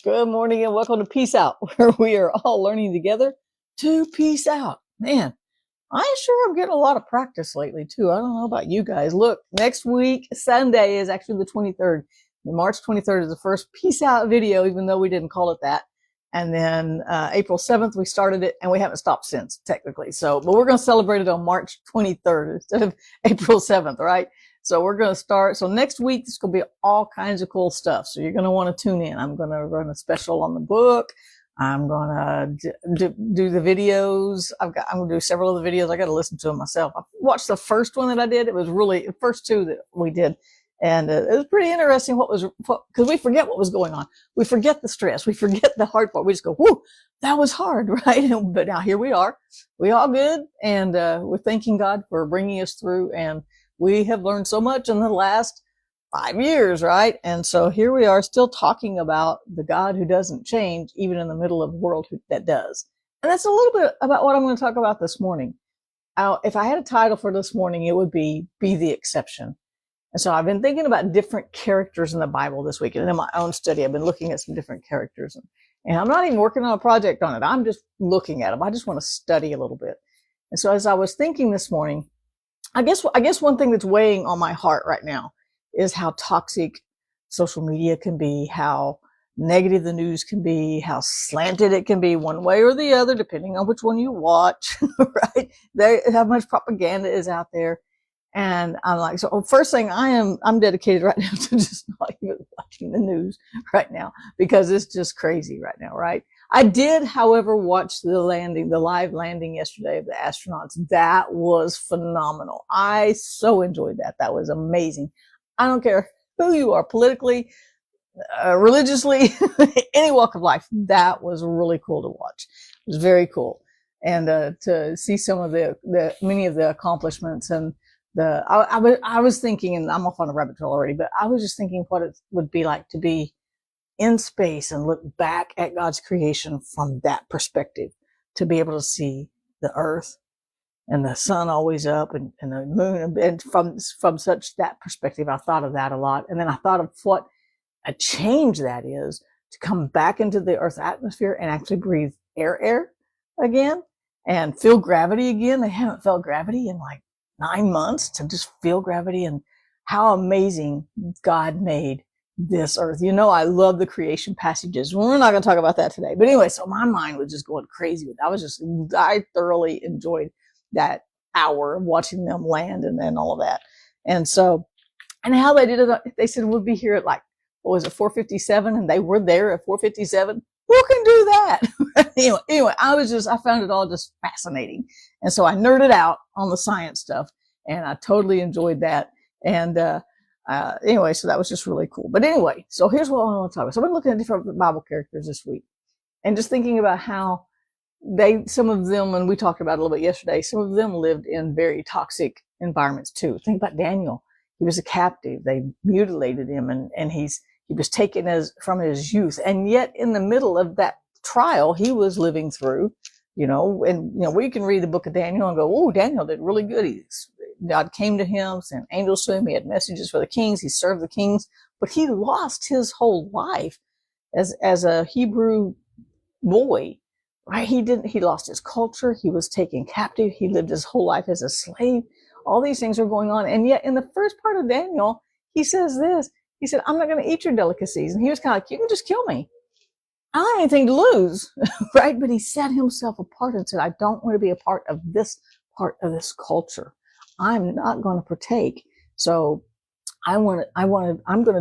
Good morning and welcome to Peace Out, where we are all learning together to peace out. Man, I sure am getting a lot of practice lately too. I don't know about you guys. Look, next week, Sunday is actually the 23rd. March 23rd is the first Peace Out video, even though we didn't call it that. And then April 7th, we started it, and we haven't stopped since, technically. But we're going to celebrate it on March 23rd instead of April 7th, right? So we're going to start. So next week, it's going to be all kinds of cool stuff. So you're going to want to tune in. I'm going to run a special on the book. I'm going to do the videos. I'm going to do several of the videos. I got to listen to them myself. I watched the first one that I did. It was really the first two that we did. And it was pretty interesting because we forget what was going on. We forget the stress. We forget the hard part. We just go, whoo, that was hard, right? But now here we are. We all good. And we're thanking God for bringing us through. And we have learned so much in the last 5 years, right? And so here we are still talking about the God who doesn't change, even in the middle of a world that does. And that's a little bit about what I'm going to talk about this morning. If I had a title for this morning, it would be the Exception. And so I've been thinking about different characters in the Bible this week. And in my own study, I've been looking at some different characters. And I'm not even working on a project on it. I'm just looking at them. I just want to study a little bit. And so as I was thinking this morning, I guess one thing that's weighing on my heart right now is how toxic social media can be, how negative the news can be, how slanted it can be one way or the other, depending on which one you watch, right? How much propaganda is out there. And I'm like, so first thing I'm dedicated right now to just not even watching the news right now because it's just crazy right now, right? I did, however, watch the live landing yesterday of the astronauts. That was phenomenal. I so enjoyed that. That was amazing. I don't care who you are politically, religiously, any walk of life. That was really cool to watch. It was very cool. And to see some of many of the accomplishments and I was thinking, and I'm off on a rabbit trail already, but I was just thinking what it would be like to be in space and look back at God's creation from that perspective, to be able to see the earth and the sun always up and the moon. And from that perspective, I thought of that a lot. And then I thought of what a change that is to come back into the earth's atmosphere and actually breathe air again and feel gravity again. They haven't felt gravity in like 9 months, to just feel gravity, and how amazing God made this earth. You know, I love the creation passages. We're not going to talk about that today. But anyway, so my mind was just going crazy with it. I thoroughly enjoyed that hour of watching them land and all of that. And so, and how they did it, they said we'll be here at like, what was it, 4:57? And they were there at 4:57. Who can do that? Anyway, I found it all just fascinating. And so I nerded out on the science stuff, and I totally enjoyed that. And anyway, so that was just really cool. But anyway, so here's what I want to talk about. So I've been looking at different Bible characters this week and just thinking about how some of them, and we talked about it a little bit yesterday, some of them lived in very toxic environments too. Think about Daniel. He was a captive. They mutilated him, and he was taken from his youth. And yet in the middle of that trial he was living through, we can read the book of Daniel and go, oh, Daniel did really good. God came to him, sent angels to him. He had messages for the kings. He served the kings, but he lost his whole life as a Hebrew boy, right? He lost his culture. He was taken captive. He lived his whole life as a slave. All these things are going on. And yet in the first part of Daniel, he says this. He said, I'm not going to eat your delicacies. And he was kind of like, you can just kill me. I don't have anything to lose, right? But he set himself apart and said, I don't want to be a part of this culture. I'm not going to partake. So I'm going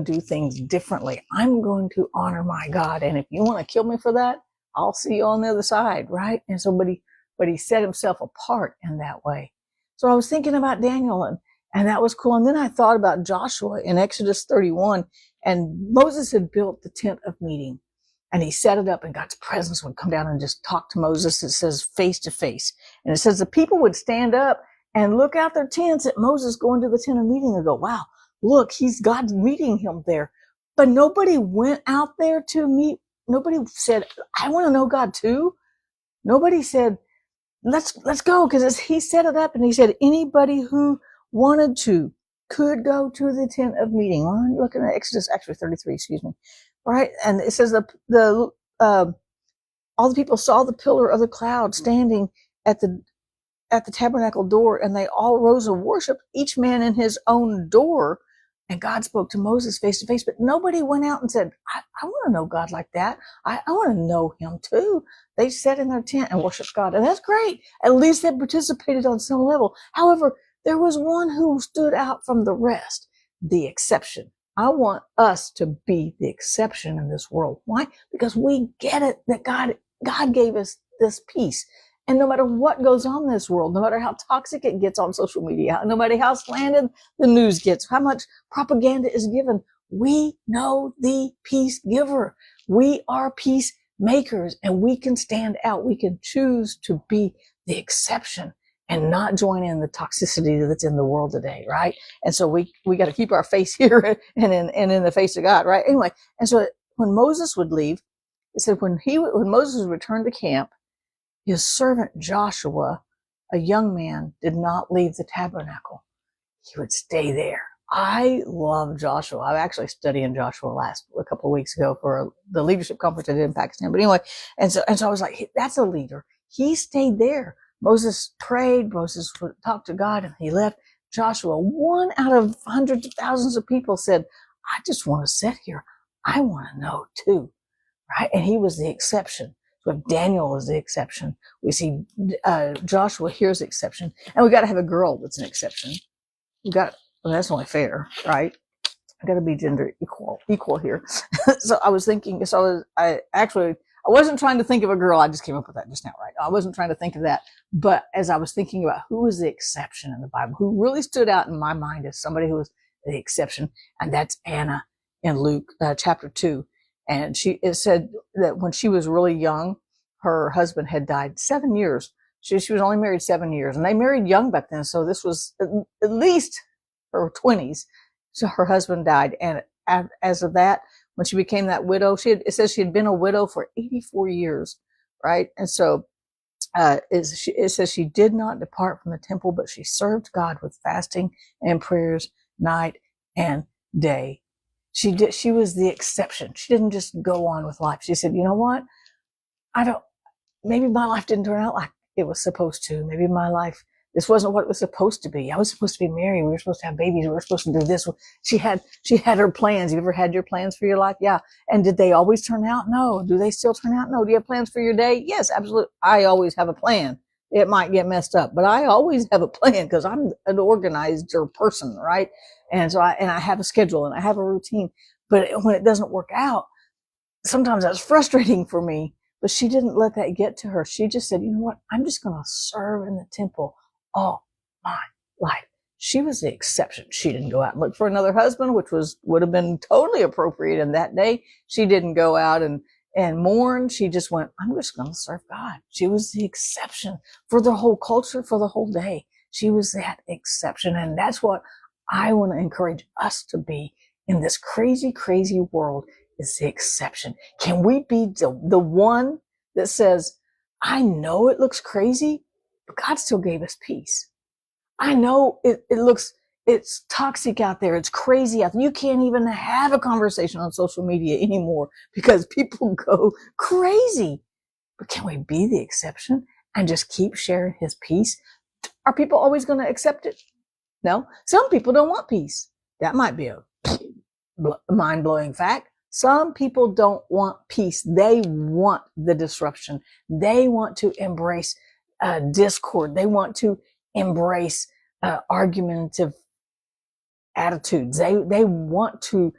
to do things differently. I'm going to honor my God. And if you want to kill me for that, I'll see you on the other side, right? And so, but he set himself apart in that way. So I was thinking about Daniel, and that was cool. And then I thought about Joshua in Exodus 31, and Moses had built the tent of meeting, and he set it up, and God's presence would come down and just talk to Moses. It says face to face. And it says the people would stand up and look out their tents at Moses going to the tent of meeting and go, wow, look, God's meeting him there. But nobody went out there to meet. Nobody said, I want to know God too. Nobody said, let's go. Because he set it up, and he said anybody who wanted to could go to the tent of meeting. I'm looking at Exodus, actually 33, excuse me. right? And it says uh, all the people saw the pillar of the cloud standing at the tabernacle door, and they all rose and worshiped, each man in his own door. And God spoke to Moses face to face, but nobody went out and said, I want to know God like that. I want to know him too. They sat in their tent and worshiped God. And that's great. At least they participated on some level. However, there was one who stood out from the rest, the exception. I want us to be the exception in this world. Why? Because we get it that God gave us this peace. And no matter what goes on in this world, no matter how toxic it gets on social media, no matter how slanted the news gets, how much propaganda is given, we know the peace giver. We are peacemakers, and we can stand out. We can choose to be the exception and not join in the toxicity that's in the world today, right? And so we got to keep our face here and in the face of God, right? Anyway, and so when Moses would leave, it said when Moses returned to camp, his servant Joshua, a young man, did not leave the tabernacle. He would stay there. I love Joshua. I'm actually studying Joshua a couple of weeks ago for the leadership conference I did in Pakistan. But anyway, and so I was like, that's a leader. He stayed there. Moses prayed. Moses would talk to God, and he left. Joshua, one out of hundreds of thousands of people, said, I just want to sit here. I want to know too. Right? And he was the exception. So if Daniel was the exception, we see Joshua here's the exception. And we got to have a girl that's an exception. Well, that's only fair, right? I got to be gender equal here. So I was thinking, I wasn't trying to think of a girl. I just came up with that just now, right? I wasn't trying to think of that. But as I was thinking about who was the exception in the Bible, who really stood out in my mind as somebody who was the exception, and that's Anna in Luke chapter 2. And it said that when she was really young, her husband had died 7 years. She was only married 7 years, and they married young back then. So this was at least her 20s. So her husband died. And as of that, when she became that widow, it says she had been a widow for 84 years, right? And so it says she did not depart from the temple, but she served God with fasting and prayers night and day. She was the exception. She didn't just go on with life. She said, you know what? Maybe my life didn't turn out like it was supposed to. Maybe my life, this wasn't what it was supposed to be. I was supposed to be married. We were supposed to have babies. We were supposed to do this. She had her plans. You ever had your plans for your life? Yeah. And did they always turn out? No. Do they still turn out? No. Do you have plans for your day? Yes, absolutely. I always have a plan. It might get messed up, but I always have a plan because I'm an organizer person, right? And so I have a schedule and I have a routine, but when it doesn't work out, sometimes that's frustrating for me, but she didn't let that get to her. She just said, you know what? I'm just going to serve in the temple all my life. She was the exception. She didn't go out and look for another husband, which would have been totally appropriate in that day. She didn't go out and mourn. She just went, I'm just going to serve God. She was the exception for the whole culture, for the whole day. She was that exception. And that's what I want to encourage us to be in this crazy, crazy world, is the exception. Can we be the one that says, I know it looks crazy, but God still gave us peace. I know it's toxic out there. It's crazy out there. You can't even have a conversation on social media anymore because people go crazy. But can we be the exception and just keep sharing his peace? Are people always going to accept it? No. Some people don't want peace. That might be a mind-blowing fact. Some people don't want peace. They want the disruption. They want to embrace discord. They want to embrace argumentative attitudes. They want to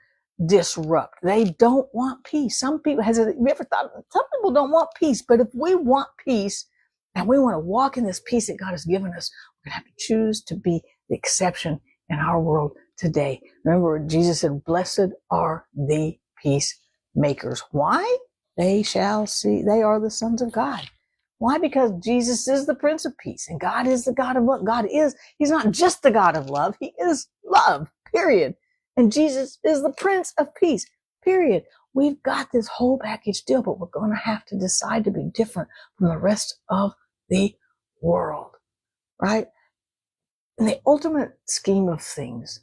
disrupt. They don't want peace. Some people, have you ever thought, some people don't want peace, but if we want peace and we want to walk in this peace that God has given us, we're going to have to choose to be the exception in our world today. Remember, Jesus said, blessed are the peacemakers. Why? They shall see, they are the sons of God. Why? Because Jesus is the Prince of Peace, and God is the God of love. He's not just the God of love. He is love, period. And Jesus is the Prince of Peace, period. We've got this whole package deal, but we're going to have to decide to be different from the rest of the world, right? In the ultimate scheme of things,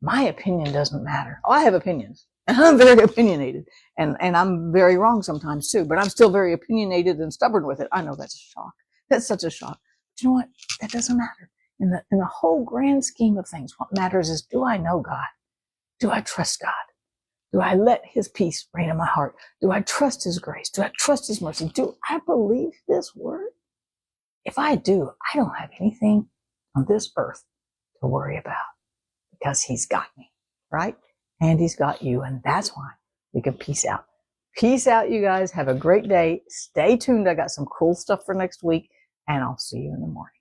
my opinion doesn't matter. Oh, I have opinions. And I'm very opinionated, and I'm very wrong sometimes too, but I'm still very opinionated and stubborn with it. I know that's a shock. That's such a shock. But you know what? That doesn't matter. In the whole grand scheme of things, what matters is, do I know God? Do I trust God? Do I let his peace reign in my heart? Do I trust his grace? Do I trust his mercy? Do I believe this word? If I do, I don't have anything on this earth to worry about because he's got me, right? And he's got you. And that's why we can peace out. Peace out, you guys. Have a great day. Stay tuned. I got some cool stuff for next week, and I'll see you in the morning.